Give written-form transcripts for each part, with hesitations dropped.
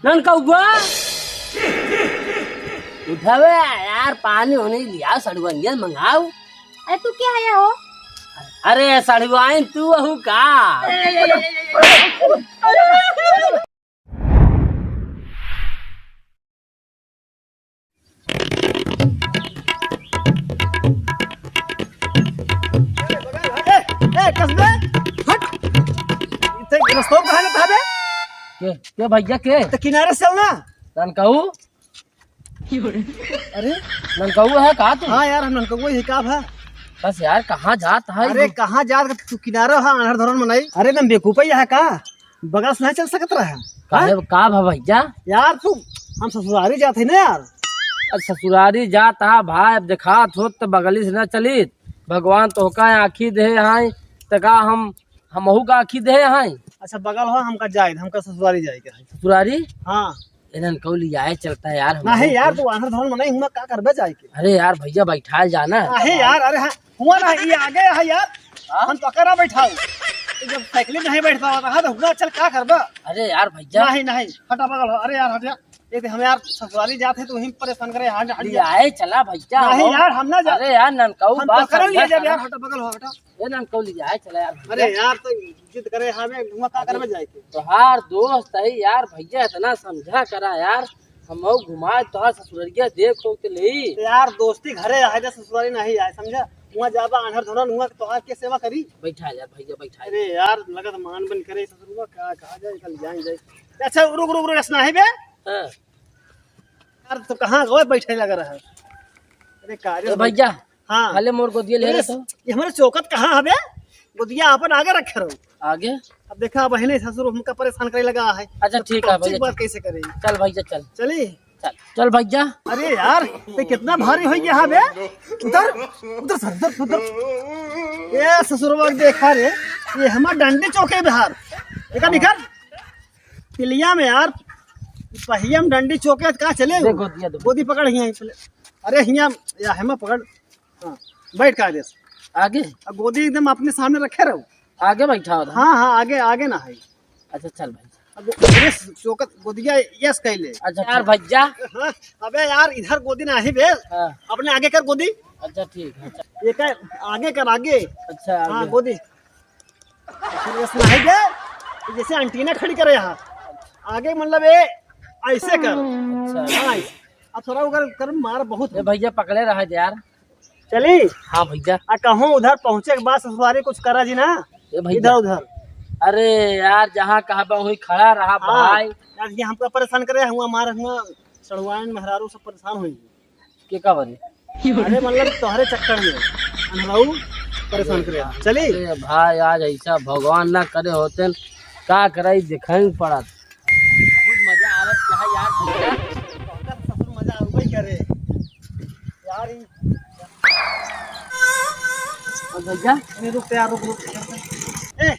None कौआ उठावे यार, पानी होने लिया सड़ुआ मंगाओ। अरे तू क्या आया हो? अरे सड़ुआइन तू हूँ का? के भैया के तो किनारे से चलना। ननकऊ अरे ननकऊ है का तू? हाँ यार, हम ननकऊ ही का है। बस यार कहाँ जात है? अरे कहाँ जा तू? किनारे हाँ अनहर धरन में नहीं। अरे नम बेकूफ है का, बगल से नहीं चल सकत रहा। का भैया यार तू, हम ससुरारी जाते ना यार। ससुरारी जात हा भाई, अब देखात हो तो बगली से न चलित। भगवान तो का आखी दे हैं तो का हमहू का आखी दे हैं। अच्छा बगल हो हमका जाए, हमका ससुरारी जाए के। ससुरारी हाँ इधन कौली आए चलता है यार। नहीं यार तू अनहर धरन में नहीं हुआ, का करबे जाए के? अरे यार भैया बैठा जाना। नहीं यार, अरे हाँ हुआ ना, ये आगे है यार। हम तो करा बैठाऊ, जब साइकिल नहीं बैठता होता तो हुआ, चल का करबा? अरे यार भैया नहीं नहीं हटा बगल हो। अरे यार हट जा, ये हम यार ससुराली जाते तो वहीं परेशान करे। हट हट जा। आए चला भैया। नहीं यार हम ना जा। अरे यार ननकऊ हम बात पकड़ लिया जब समझा यार, हटा बगल हो हटा। ये ननकऊ ले आए चला यार। अरे यार तो जिद करे हमें, हुआ का करबे जाए के? तोहार दोस्त है यार भैया, इतना समझा करा यार। हम घुमाए तोहार ससुररिया देखो के ले। तो यार दोस्ती घरे आए जा, ससुराली नहीं आए, समझा? वहाँ जाबा अनहर धरन हुआ तोहार के सेवा करी। बैठा यार भैया बैठा। अरे यार लगत मान बन करे ससुरवा, का कहा जाए कल जाए जाए। अच्छा रुक रुक रुक, ऐसा नहीं बे हाँ। यार तो कहाँ गए बैठे लग रहा है? अरे कार्य भैया हाँ हाले मोर गोदिया ले रहे तो ये हमारे चौकत कहाँ है बे? गोदिया अपन आगे रखे रहो। आगे। अब देखा बहने ससुर हमका परेशान करे लगा है। अच्छा ठीक है भैया, बात कैसे करेगी? चल भैया चल चली चल चल भैया। अरे यार ये कितना भारी हो गया बे। उधर उधर सर उधर उधर। ये ससुरवा देखा रे, ये हमार डंडी चौके बिहार देखा निकल पिलिया में यार। पहिया में डंडी चौके कहाँ चले? गोदिया दो। गोदी पकड़ हिया पहले। अरे हिया या हेमा पकड़। हाँ बैठ का दे आगे। अब गोदी एकदम अपने सामने रखे रहो। आगे बैठा हो। हाँ हाँ आगे आगे ना है। अच्छा चल भाई। अब ये चौकत गोदिया यस कैले। अच्छा यार भैया। हाँ, अबे यार इधर गोदी ना है बे, हाँ। अपने आगे कर गोदी। अच्छा ठीक है। अच्छा ये कर आगे कर आगे। अच्छा हाँ आगे। गोदी फिर ऐसा है बे, जैसे एंटीना खड़ी करे यहाँ आगे, मतलब ये ऐसे कर। अच्छा हाँ अब थोड़ा उधर कर, मार बहुत। ये भैया पकड़े रहा यार। चली हाँ भैया। आ कहूँ उधर पहुँचे के बाद ससुरारी कुछ करा जी ना, ये भैया इधर उधर। अरे यार जहाँ कहा वही खड़ा रहा भाई। यार ये हमको परेशान करे हुआ, मार हुआ सड़वाइन मेहरारू सब परेशान हुई के का बने। अरे मतलब तुम्हारे चक्कर में अनहराऊ परेशान करे। चली अरे भाई आज ऐसा भगवान ना करे होते का करे, दिखाई पड़ा। बहुत मजा आवत है यार भैया। ससुर मजा आवे करे यार। भैया नहीं रुक यार, रुक रुक। ए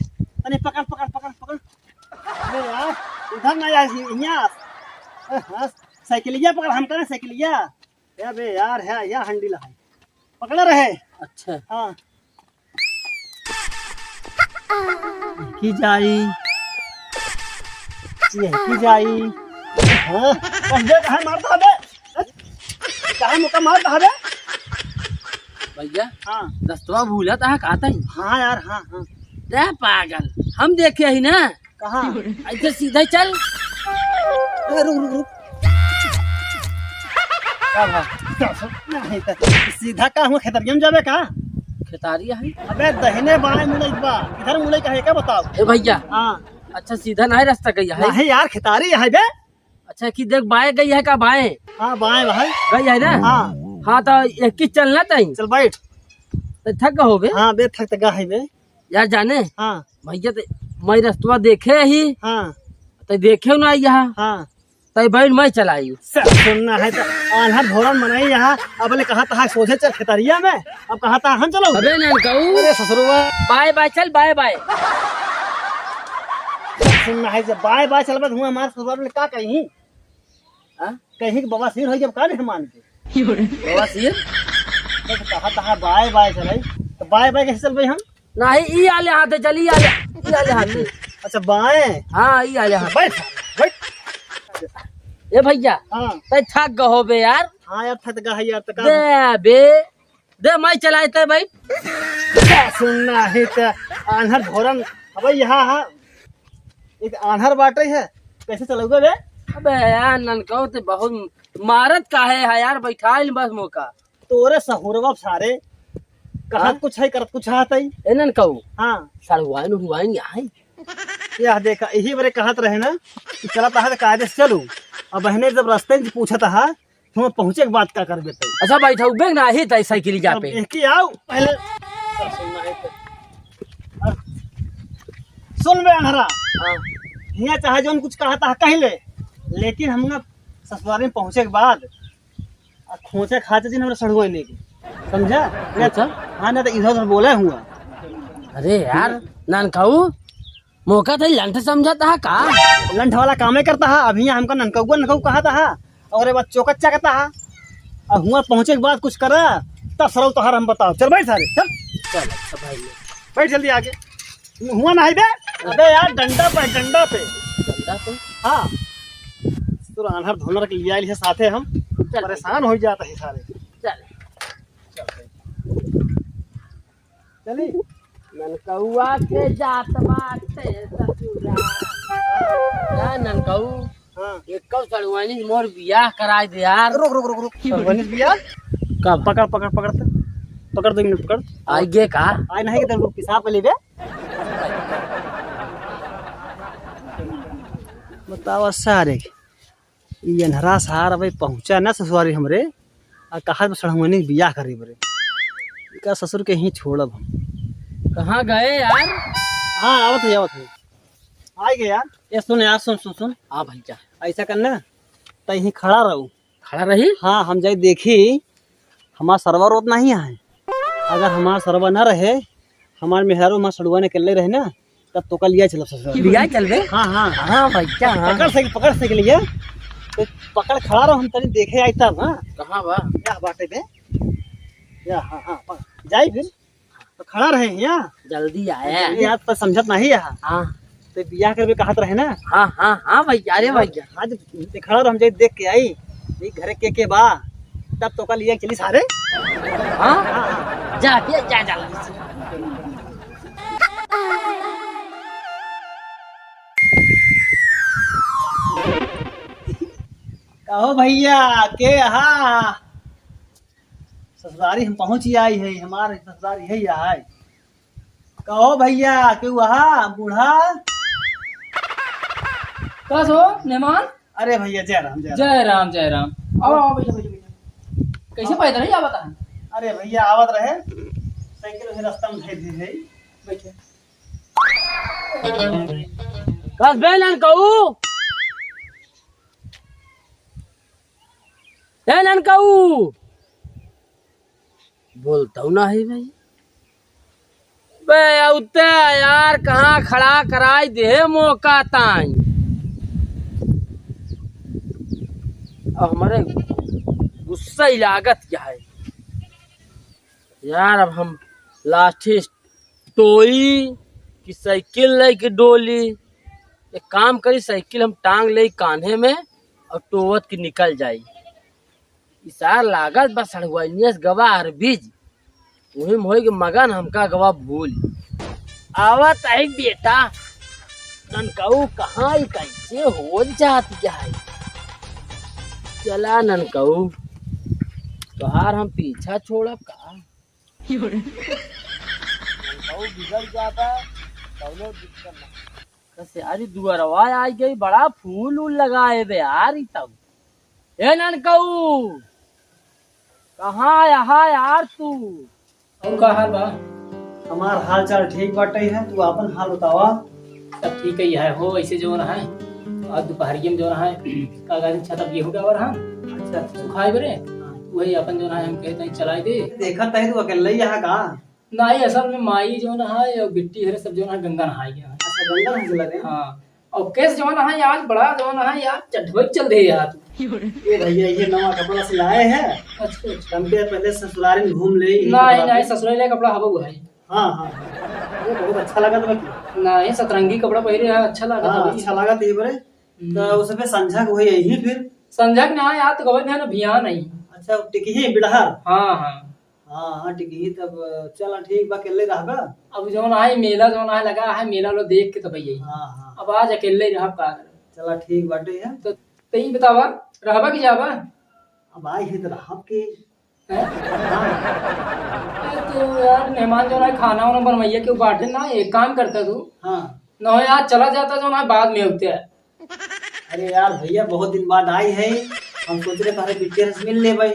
अरे पकड़ पकड़ पकड़ पकड़। अरे यार इधर ना यार, यहाँ साइकिलिया पकड़, हम करें साइकिलिया या बे यार है या हंडीला है पकड़े रहे। अच्छा हाँ की जाई ये की जाई। हाँ कहे कहे मारता है बे, कहे मुका मारता है बे। भैया हाँ दस्तवा भूला था कहता ही। हाँ यार हाँ हाँ। रे पागल हम देखे ही ना। कहाँ? ऐसे सीधा चल। रुक रुक रुक। नहीं तो सीधा का हुआ खेतरिया में जाबे का? खेतारिया है। अबे दहिने बाएं मुड़े बा, इधर मुड़े का है क्या बताओ? ए भैया हाँ अच्छा सीधा नहीं रास्ता गई है। नहीं यार खेतारी है बे। अच्छा कि देख बाएं गई है का बाएं हाँ बाएं भाई गई है ना। हाँ हाँ तो एक की चलना तई चल बैठ। तो थक हो बे। हाँ बे थक तक है बे। यार जाने हाँ भैया तो मैं रास्ता देखे ही हाँ तो देखे ना यहाँ हाँ तो बैठ मैं चलाई। सुनना है तो आन्हर धोरन मनाई यहाँ। अब ले कहा था सोचे चल खेतरिया में, अब कहा था हम चलो। अबे ननकऊ अरे ससुरवा बाय बाय चल बाय बाय। सुनना है जब बाय बाय चलबत हुआ हमारे ससुराल में का कहीं कहीं बवासीर हो जब का नहीं मान के बवासीर तो कहा था बाय बाय चले, तो बाय बाय कैसे चल भाई हम? नहीं ई आले हाथे चली आले हाथे। अच्छा बाएं। हाँ ई आले हाथ। बैठ बैठ। ए भैया हाँ तै थक गहो बे यार। हाँ यार थक गया है यार तक दे बे दे मैं चलाए ते भाई। सुनना है तो आन्हर धोरन अब यहाँ हाँ एक आन्हर बाटे है कैसे चलोगे बे? अबे यार ननकऊ ते बहुत मारत काहे है यार, बैठाइल बस मौका। तोरे सहुरवा सारे कहत कुछ है करत कुछ है तई। ए ननकऊ हाँ सड़वाइन उड़वाइन आई। यह देखा यही बड़े कहत रहे ना कि चला तो कायदे से चलू। अब बहने जब रास्ते में पूछा था तो हम पहुंचे के बात क्या कर बेटे। अच्छा बैठा बेग ना ही तई साइकिल जा पे। एक ही आओ पहले सुनना है तो। सुन बे अनहरा हाँ यहाँ चाहे जो कुछ कहा था कह ले, लेकिन हम ना ससुराल में पहुंचे के बाद खोचे खाते दिन हमारे सड़गो नहीं की समझा। अच्छा हाँ ना तो इधर उधर बोले हुआ। अरे यार ननकऊ मौका था लंठ समझाता है का। लंठ वाला कामे करता है। अभी यहाँ हमका ननकौआ ननकऊ कहा था और ये बात चौकच्चा कहता है। और हुआ पहुंचे के बाद कुछ करा तब सरल तोहार हम बताओ। चल बैठ सारे चल चल अच्छा भाई बैठ जल्दी आगे। हुआ ना है बे? अबे यार डंडा पे डंडा पे। चलता तो हाँ तो आन्हर धोनर के लिया है साथे हम चल परेशान हो जाता है सारे। चल चली ननकौआ के जात बाटे ससुरा। या ननकऊ हाँ एक कब सड़वानी मोर बियाह कराए दे यार। रुक रुक रुक रुक बनिस भैया कब पकड़ पकड़ पकड़ पकड़ 2 मिनट पकड़। आई गे का। आए नहीं कि तेरे को पिसाब पे ले बे। बताओ सारे ये अनहरा सार अबे पहुंचा ना ससुरारी हमरे आ कहा सड़मनी बियाह करी बरे का ससुर के ही छोड़ब हम। कहाँ गए यार। हाँ आवत है आ गए यार। ये सुन यार सुन सुन सुन हाँ भैया ऐसा करना तो यहीं खड़ा रहूं। खड़ा रही। हाँ हम जाए देखी हमारा सर्वर उतना ही है। अगर हमारा सर्वर ना रहे हमारे मेहरारू हमारा सड़ुआ निकल रहे ना तब तो कल लिया चलो ससुराल। बियाह चल बे। हाँ हाँ हाँ भैया हाँ। पकड़ सके लिया तो पकड़ खड़ा रहो हम तनी देखे आई तब। हाँ कहाँ बा क्या बाटे बे या हाँ हाँ जाए फिर तो खड़ा रहे यहाँ जल्दी आया। यार पर समझत नहीं यहाँ हाँ तो बियाह करके कहत रहे ना। हाँ हाँ हाँ भैया अरे भैया आज खड़ा रहो हम जाए देख के आई ये घर के बा तब तो कल लिया चली सारे। हाँ जा के जा जल्दी से। कहो भैया के हाँ ससुरारी हम पहुंच ही आई है हमारे ससुरारी है यहाँ। कहो भैया के वहाँ बूढ़ा कस हो मेहमान। अरे भैया जय राम जय राम। जय राम जय राम। आओ आओ बैठो बैठो बैठो। कैसे पैदल ही आवत है। अरे भैया आवत रहे साइकिल से रास्ता में धीरे धीरे बैठे। कस बे ननकऊ ए ननकऊ बोलता हूँ ना है भाई बे उते यार कहाँ खड़ा कराई दे मौका ताई। अब हमारे गुस्सा ही लागत क्या है यार। अब हम लाठी टोई कि साइकिल ले के डोली। एक काम करी साइकिल हम टांग ले कान्हे में और टोवत की निकल जाई। इसार लागत बस सड़वाइनियस गवा अरबीज वही मोई के मगन हमका गवा भूल आवत आई बेटा। ननकऊ कहाँ कैसे हो जाती है। चला ननकऊ तोहार हम पीछा छोड़ब का। ननकऊ बिगड़ जाता कौनो दिक्कत ना। कैसे अरे दुअरवा आई गई बड़ा फूल उल लगाए बे यार। तब ए ननकऊ कहाँ यहाँ यार तू। और का हाल बा। हमार हाल चाल ठीक बाटे है तू अपन हाल बतावा। सब ठीक ही है हो ऐसे जो है आज दोपहरिये में जो है कागज छत गेहूं डावर हाँ अच्छा सुखाए बरे वही अपन जो है हम कहते हैं चलाए दे। देखा तही तू अकेले यहाँ का। नहीं असल में माई जो है और बिट्टी हरे सब जो है गंगा नहाई गया। अच्छा गंगा में चला गए। हाँ और कैसे जो है आज बड़ा जो है यार चढ़वक चल रही है यार। ये भैया ये नवा कपड़ा सिलाए हैं अच्छा अच्छा। हम के पहले ससुराल में घूम ले। नहीं नहीं ससुराल कपड़ा हवा हुआ है। हाँ हाँ ये बहुत अच्छा लगा था। नहीं सतरंगी कपड़ा पहने है अच्छा लगा हाँ था। अच्छा लगा था ये बरे तो उसपे संझा को यही फिर। संजक ना यार तो खबर ना भिया नहीं। अच्छा टिकी ही बिड़हर। हाँ हाँ हाँ टिकी ही तब चला ठीक बा अकेले रहबा। अब जो है मेला जो है लगा है मेला लो देख के तो भैया हाँ अब आज अकेले रह का चला ठीक बाटे है। तो तई बतावा रहबा की जाबा अब आई है तो रहब के। हैं? तो यार मेहमान जो है खाना वाना बनवाइए क्यों बांटे ना एक काम करता तू हाँ ना हो यार चला जाता जो ना बाद में होते है। अरे यार भैया बहुत दिन बाद आई है, हम सोच रहे पहले बिटिया से मिल ले भाई।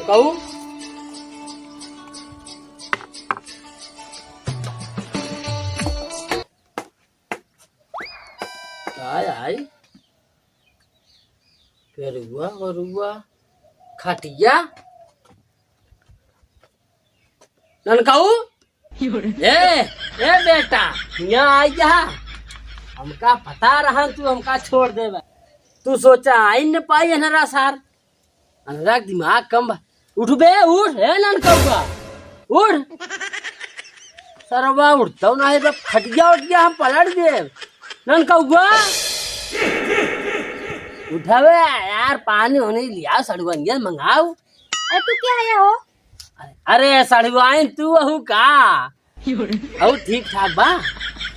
कहू आई पेरुआ वरुआ खटिया ननकाऊ ए बेटा यहाँ आई जा हमका पता रहा तू हमका छोड़ दे तू सोचा आई न पाई अनरा सार अनरा दिमाग कम उठ बे उठ है ननकाऊआ उठ सरवा उठता ना है खटिया उठ गया हम पलट दे ननकाऊआ उठावे यार पानी होने लिया सड़ुआ मंगाओ। अरे तू क्या है हो? अरे सड़ुआइन तू अहू का अहू ठीक ठाक बा।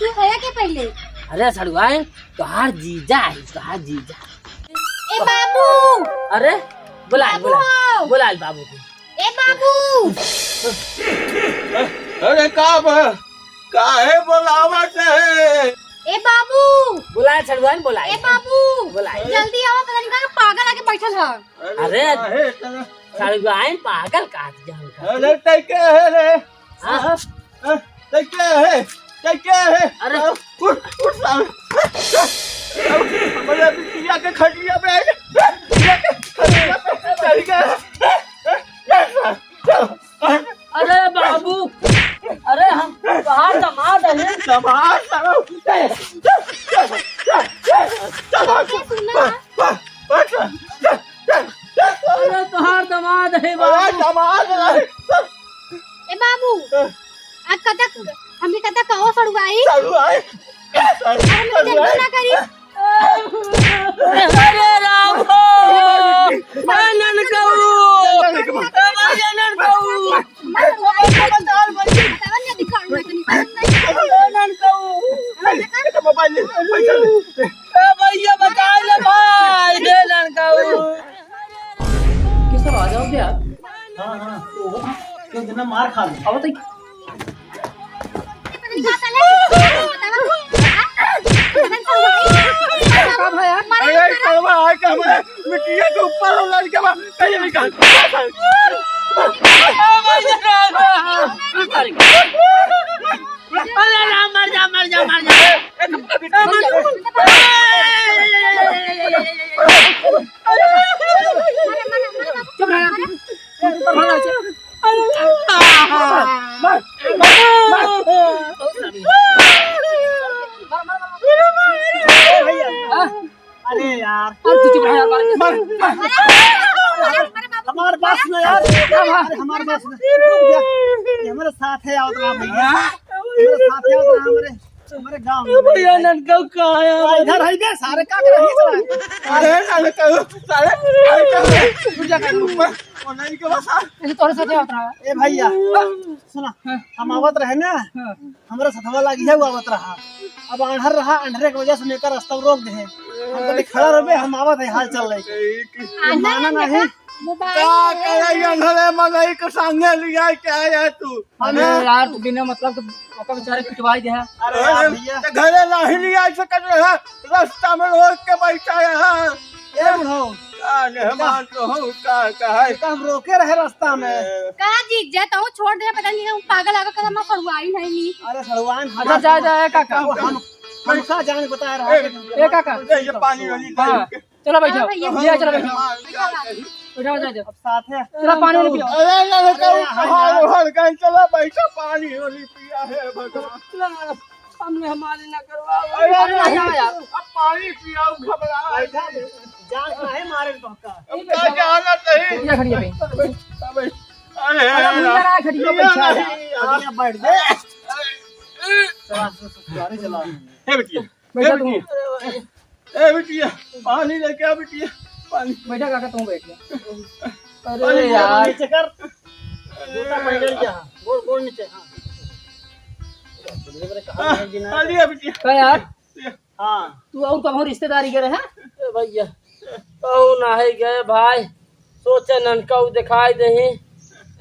तू है के पहले? अरे सड़ुआइन तोहार जीजा है तोहार जीजा। ए बाबू अरे बुला बाबू बुला बुला बाबू को। ए बाबू अरे काहे बोलावत है? ए बाबू बुलाए सड़ुआइन बुलाए। ए बाबू बुलाए जल्दी आओ पता नहीं कहाँ पागल आके बैठल है। अरे सड़ुआइन पागल काट जा हमका। अरे तैके है रे हाँ? तैके है अरे उठ साल हमारे बिटिया के खटिया पे चल गया। अरे बाबू अरे हम तोहार दामाद है। समाज अरे तोहार दामाद है बाबू। ए बाबू आज कतक हमें कतक कहो सड़ुआई ना करी। अरे राम ननकाऊ भैया बता ले भाई ननकाऊ किस आ जाओ क्या हाँ हाँ तो क्यों दिन मार खा ली। अब तो अरे करवा है कि हमारे बिटिया के ऊपर लड़के बा कहीं निकाल। अरे राम मर जा मर जा मर जा। अरे यार हमारे हमारे पास में यार अरे हमारे पास में रुक जा। ये हमारे साथ है आओ तो भैया हमारे साथ है आओ तो हमारे गांव में भैया ननकाऊ कहाँ है? इधर है बे सारे का कर रही चला। अरे साले साले ऊपर और नहीं के बस तोरे साथ होता ए भैया सुना हम आवत रहे ना हमारा सथवा लगी है वो आवत रहा। अब अंधर रहा अंधेरे की वजह से लेकर रास्ता रोक दे हम तो खड़ा रहे हम आवत है हाल चल रही माना नहीं क्या करे अंधरे मगई के संगे लिया क्या है तू? अरे यार तू बिना मतलब तो ओका बेचारे पिटवाई दे। अरे यार भैया घरे नहीं लिया सकते है रास्ता में रोक के बैठा है। ए बुढ़ो मेहमान तो हूँ का है हम रोके रहे रास्ता में। कहाँ जीत जाता हूँ छोड़ दे पता नहीं हम पागल आकर कदम में सड़ुआई नहीं। अरे सड़वान अच्छा जा जा काका हम हमका जान बता रहा है ए काका ये पानी वाली हाँ चलो बैठो भैया। लिया चलो बैठो बैठो जा जा साथ है चलो पानी वाली पियो। अरे लड़का चला बैठा पानी वाली पिया है भगवान। हमने हमारे न करवा अरे अब पानी पिया घबरा जान काहे मारे तो का अब का जाना सही या खड़िया पे अबे अरे अरे मुंडा रहा खड़िया पे बैठा है अभी बैठ दे चला ससुराले चला हे बिटिया बैठा तू ए बिटिया पानी लेके आ बिटिया पानी बैठा काका तू बैठ गया अरे यार नीचे कर जूता पहन जा गोल गोल नीचे हां आ लिया बिटिया का यार हां तू और कब रिश्तेदारी करे है ए भैया कहू नाही गए भाई सोचे ननका दिखाई दही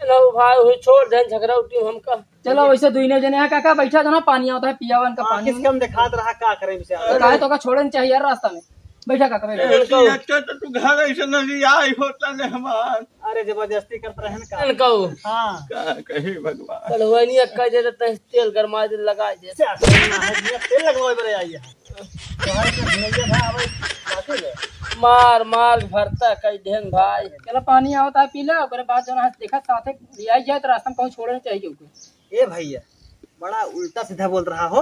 नहु भाई हुई छोड़ दे झगड़ा उठी हमका। चलो वैसे दुईने जने हैं काका बैठा जो ना पानी आता है पियावन का पानी किस कम दिखात रहा का करें बेचारा काहे तो का छोड़न चाहिए यार रास्ता में बैठा काका बैठा अच्छा तो तू घर ऐसे नहीं आई होता ने हमार अरे जबरदस्ती करत रहन का ननकाऊ हां का कहे भगवान कलवनी अक्का जे तेल गरमा दे लगा दे से आसना है ये तेल लगवाए बरे आई है तोहरे के भैया भाई आवे बाकी ले मार मार भरता कई ढेन भाई। चलो पानी आवता है पी ले ओकरे बाद जो ना देखा साथे लिया जाए तो रास्ता में कहीं छोड़ने चाहिए क्योंकि ए भैया बड़ा उल्टा सीधा बोल रहा हो